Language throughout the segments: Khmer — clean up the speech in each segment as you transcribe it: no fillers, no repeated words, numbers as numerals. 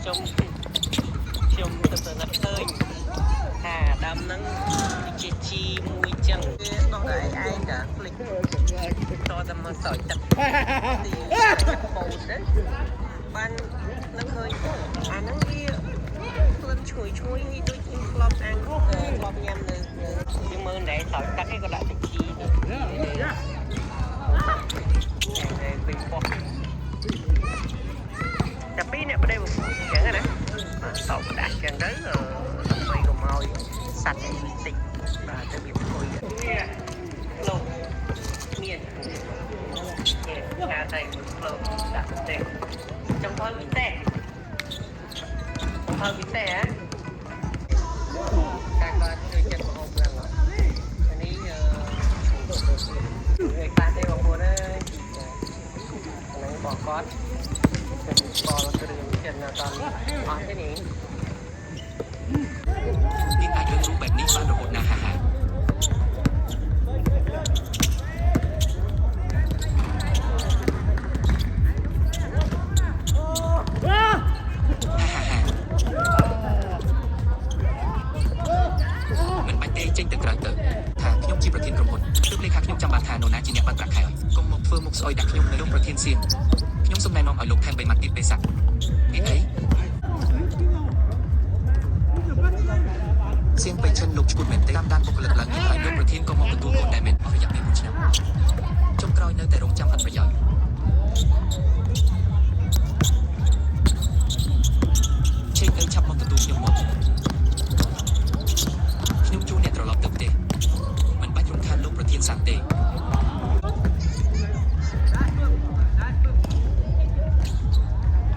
trong trong từ nắp khơi hà đam nắng chi chi mùi chân nó lại ai cả click to tầm mà sỏi tập thì bầu đấy ban nắng khơi nắng kia lên chui chui như đôi chim flop ăn flop nhâm nhưng mà để sỏi cắt cái có đại chi bình phong chập bí nè bên đây một chẳng rồi nè sầu đạt chẳng đấy mày còn mồi sạch tịnh và cái việc thôi lâu miền nhà thầy lâu đạt tệ trong thoi bị tệ á càng có người chân của ông rằng anh ấy người ta đây vào mùa đó bỏ con bỏ nó từ đường chân là toàn on thế này nhưng ai đượcรู้แบบนี้บ้านเราหมดนะฮ่าฮ่าមិនបាច់ទេចេញទៅក្រៅទៅថាខ្ញុំជាប្រធានក្រុមហ៊ុនទើបលេខាខ្ញុំចាំបានថានរណាជាអ្នកបានប្រាក់ខែកុំមកធ្វើមុខស្អុយដាក់ខ្ញុំនៅលោកប្រធានសៀងខ្ញុំសូមណែនាំឲ្យលោកថែម3ម៉ាត់ទៀតពេលស័ក្តិហេតុអីសៀងពេជ្រលោកឈ្មោះមែនទេតាមដានបុគ្គលិកឡើងនេះហើយលោកប្រធានក៏មកទទួលកូនដែរមែនអស់រយៈពេល1ឆ្នាំចុងក្រោយនៅតែរងចាំអត់ប្រយោជន៍ឆេកអីឆាប់មកទទួលខ្ញុំមកខ្ញុំជួអ្នកត្រឡប់ទៅទេមិនបាច់រំខានលោកប្រធានសាក់ទេ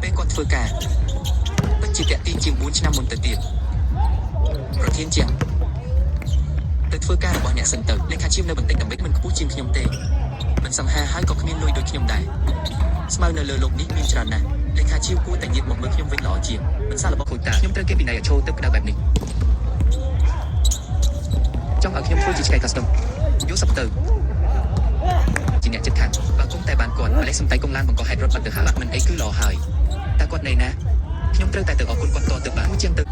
ពេលគាត់ធ្វើការពិតជាតាក់ទាញជាង4ឆ្នាំមុនទៅទៀតប្រធានជាងទៅធ្វើការរបស់អ្នកសិនទៅលេខាឈាមនៅបន្តិចដើម្បីមិនខ្ពស់ជាងខ្ញុំទេមិនសង្ហាហើយក៏គ្មានលុយដូចខ្ញុំដែរស្មៅនៅលើលោកនេះមានច្រើនណាស់លេខាឈាមគួរតែញាតមកមើលខ្ញុំវិញល្អជាងមិនសាររបស់ខូចតាខ្ញុំត្រូវគេពីណៃឲ្យឈោទៅក្តៅបែបនេះចង់ឲ្យខ្ញុំធ្វើជាឆ្កែ custom យកសັບទៅជាអ្នកចិត្តខាងបើគុំតែបានគាត់ម្លេះសំតៃកុំឡានបង្កហេតុរត់បាត់ទៅហាឡាក់មិនអីគឺល្អហើយតែគាត់ណៃណាខ្ញុំត្រូវតែទៅអរគុណគាត់តទៅបានជាងទៅ